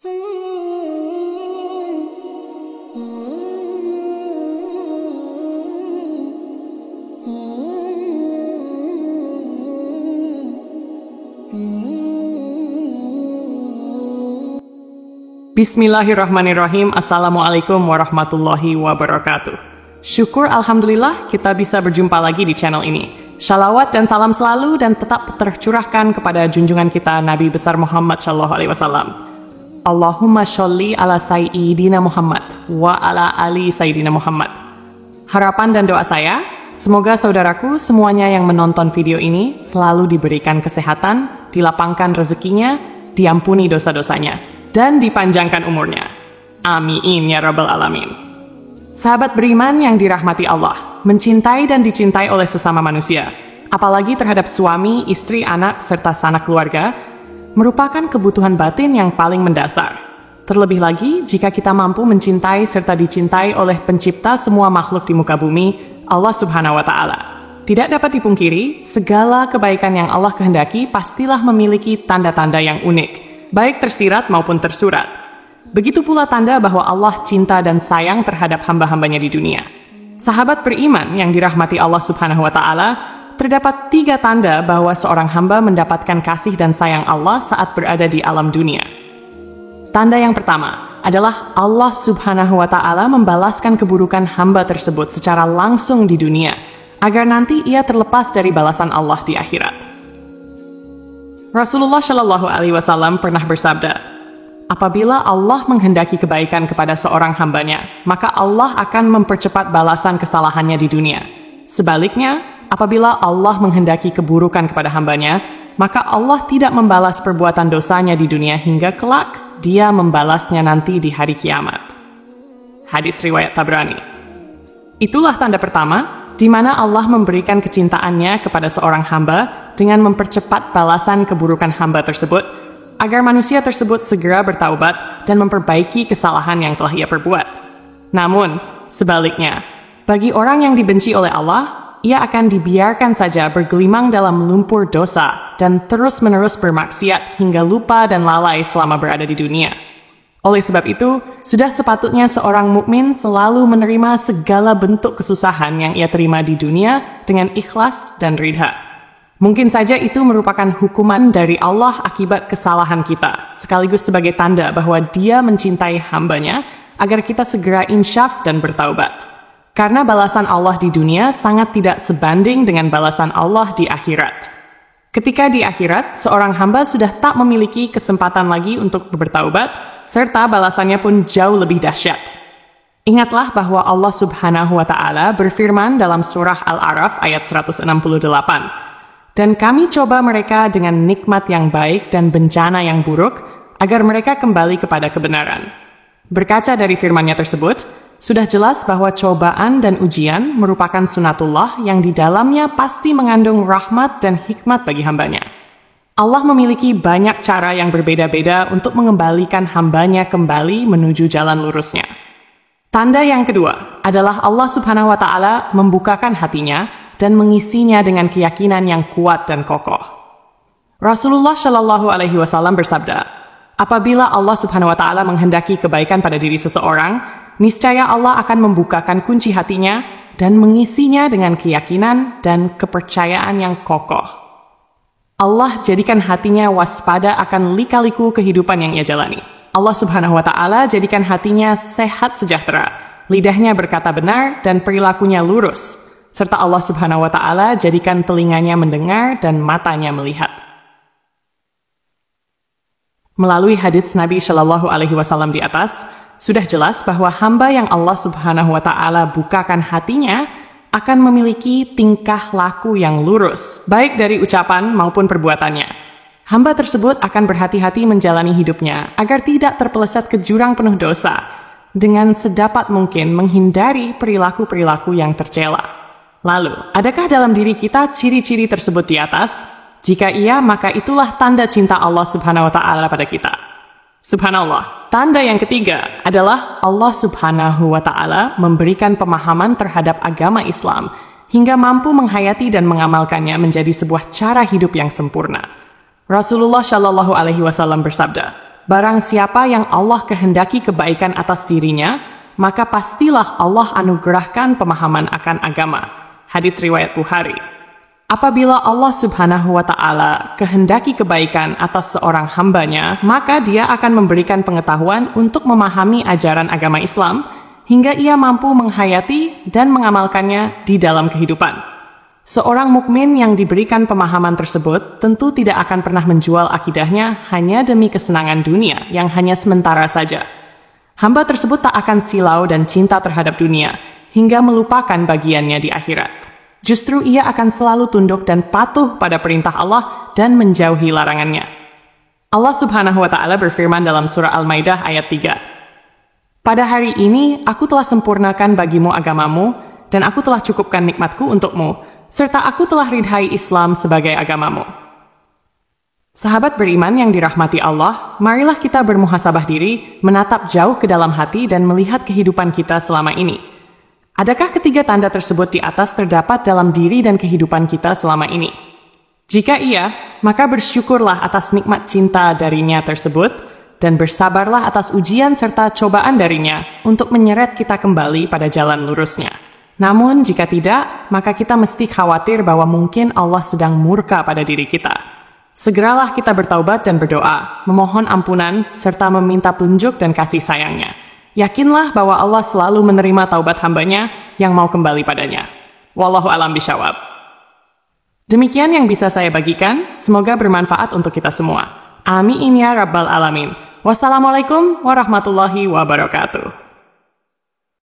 Bismillahirrahmanirrahim. Assalamualaikum warahmatullahi wabarakatuh. Syukur alhamdulillah kita bisa berjumpa lagi di channel ini. Shalawat dan salam selalu dan tetap tercurahkan kepada junjungan kita Nabi besar Muhammad sallallahu alaihi wasallam. Allahumma sholli ala sayyidina Muhammad wa ala ali sayyidina Muhammad. Harapan dan doa saya, semoga saudaraku semuanya yang menonton video ini selalu diberikan kesehatan, dilapangkan rezekinya, diampuni dosa-dosanya, dan dipanjangkan umurnya. Amin ya rabbal alamin. Sahabat beriman yang dirahmati Allah, mencintai dan dicintai oleh sesama manusia, apalagi terhadap suami, istri, anak, serta sanak keluarga, merupakan kebutuhan batin yang paling mendasar. Terlebih lagi jika kita mampu mencintai serta dicintai oleh pencipta semua makhluk di muka bumi, Allah Subhanahu wa Ta'ala. Tidak dapat dipungkiri, segala kebaikan yang Allah kehendaki pastilah memiliki tanda-tanda yang unik, baik tersirat maupun tersurat. Begitu pula tanda bahwa Allah cinta dan sayang terhadap hamba-hambanya di dunia. Sahabat beriman yang dirahmati Allah Subhanahu wa Ta'ala, terdapat 3 tanda bahwa seorang hamba mendapatkan kasih dan sayang Allah saat berada di alam dunia. Tanda yang pertama adalah Allah Subhanahu wa Ta'ala membalaskan keburukan hamba tersebut secara langsung di dunia, agar nanti ia terlepas dari balasan Allah di akhirat. Rasulullah Shallallahu Alaihi Wasallam pernah bersabda, apabila Allah menghendaki kebaikan kepada seorang hambanya, maka Allah akan mempercepat balasan kesalahannya di dunia. Sebaliknya, apabila Allah menghendaki keburukan kepada hambanya, maka Allah tidak membalas perbuatan dosanya di dunia hingga kelak, Dia membalasnya nanti di hari kiamat. Hadits riwayat Tabrani. Itulah tanda pertama, di mana Allah memberikan kecintaannya kepada seorang hamba dengan mempercepat balasan keburukan hamba tersebut, agar manusia tersebut segera bertaubat dan memperbaiki kesalahan yang telah ia perbuat. Namun, sebaliknya, bagi orang yang dibenci oleh Allah, ia akan dibiarkan saja bergelimang dalam lumpur dosa dan terus-menerus bermaksiat hingga lupa dan lalai selama berada di dunia. Oleh sebab itu, sudah sepatutnya seorang mukmin selalu menerima segala bentuk kesusahan yang ia terima di dunia dengan ikhlas dan ridha. Mungkin saja itu merupakan hukuman dari Allah akibat kesalahan kita, sekaligus sebagai tanda bahwa Dia mencintai hambanya agar kita segera insyaf dan bertaubat. Karena balasan Allah di dunia sangat tidak sebanding dengan balasan Allah di akhirat. Ketika di akhirat, seorang hamba sudah tak memiliki kesempatan lagi untuk bertaubat, serta balasannya pun jauh lebih dahsyat. Ingatlah bahwa Allah Subhanahu wa Ta'ala berfirman dalam surah Al-A'raf ayat 168, dan kami coba mereka dengan nikmat yang baik dan bencana yang buruk, agar mereka kembali kepada kebenaran. Berkaca dari firman-Nya tersebut, sudah jelas bahwa cobaan dan ujian merupakan sunatullah yang di dalamnya pasti mengandung rahmat dan hikmat bagi hambanya. Allah memiliki banyak cara yang berbeda-beda untuk mengembalikan hambanya kembali menuju jalan lurusnya. Tanda yang kedua adalah Allah Subhanahu wa Ta'ala membukakan hatinya dan mengisinya dengan keyakinan yang kuat dan kokoh. Rasulullah Shallallahu Alaihi Wasallam bersabda, apabila Allah Subhanahu Wa Ta'ala menghendaki kebaikan pada diri seseorang, niscaya Allah akan membukakan kunci hatinya dan mengisinya dengan keyakinan dan kepercayaan yang kokoh. Allah jadikan hatinya waspada akan lika-liku kehidupan yang ia jalani. Allah Subhanahu Wa Ta'ala jadikan hatinya sehat sejahtera, lidahnya berkata benar dan perilakunya lurus, serta Allah Subhanahu wa Ta'ala jadikan telinganya mendengar dan matanya melihat. Melalui hadits Nabi Shallallahu Alaihi Wasallam di atas, sudah jelas bahwa hamba yang Allah Subhanahu wa Ta'ala bukakan hatinya akan memiliki tingkah laku yang lurus, baik dari ucapan maupun perbuatannya. Hamba tersebut akan berhati-hati menjalani hidupnya agar tidak terpeleset ke jurang penuh dosa, dengan sedapat mungkin menghindari perilaku-perilaku yang tercela. Lalu, adakah dalam diri kita ciri-ciri tersebut di atas? Jika iya, maka itulah tanda cinta Allah Subhanahu wa Ta'ala pada kita. Subhanallah. Tanda yang ketiga adalah Allah Subhanahu wa Ta'ala memberikan pemahaman terhadap agama Islam hingga mampu menghayati dan mengamalkannya menjadi sebuah cara hidup yang sempurna. Rasulullah Shallallahu Alaihi Wasallam bersabda, Barang siapa yang Allah kehendaki kebaikan atas dirinya, maka pastilah Allah anugerahkan pemahaman akan agama. Hadis riwayat Bukhari. Apabila Allah Subhanahu wa Ta'ala kehendaki kebaikan atas seorang hambanya, maka Dia akan memberikan pengetahuan untuk memahami ajaran agama Islam hingga ia mampu menghayati dan mengamalkannya di dalam kehidupan. Seorang mukmin yang diberikan pemahaman tersebut tentu tidak akan pernah menjual akidahnya hanya demi kesenangan dunia yang hanya sementara saja. Hamba tersebut tak akan silau dan cinta terhadap dunia hingga melupakan bagiannya di akhirat. Justru ia akan selalu tunduk dan patuh pada perintah Allah dan menjauhi larangannya. Allah Subhanahu wa Ta'ala berfirman dalam surah Al-Maidah ayat 3. Pada hari ini, aku telah sempurnakan bagimu agamamu, dan aku telah cukupkan nikmatku untukmu, serta aku telah ridhai Islam sebagai agamamu. Sahabat beriman yang dirahmati Allah, marilah kita bermuhasabah diri, menatap jauh ke dalam hati dan melihat kehidupan kita selama ini. Adakah ketiga tanda tersebut di atas terdapat dalam diri dan kehidupan kita selama ini? Jika iya, maka bersyukurlah atas nikmat cinta darinya tersebut, dan bersabarlah atas ujian serta cobaan darinya untuk menyeret kita kembali pada jalan lurusnya. Namun jika tidak, maka kita mesti khawatir bahwa mungkin Allah sedang murka pada diri kita. Segeralah kita bertaubat dan berdoa, memohon ampunan, serta meminta petunjuk dan kasih sayangnya. Yakinlah bahwa Allah selalu menerima taubat hambanya yang mau kembali padanya. Wallahu a'lam bishawab. Demikian yang bisa saya bagikan, semoga bermanfaat untuk kita semua. Amin ya rabbal alamin. Wassalamualaikum warahmatullahi wabarakatuh.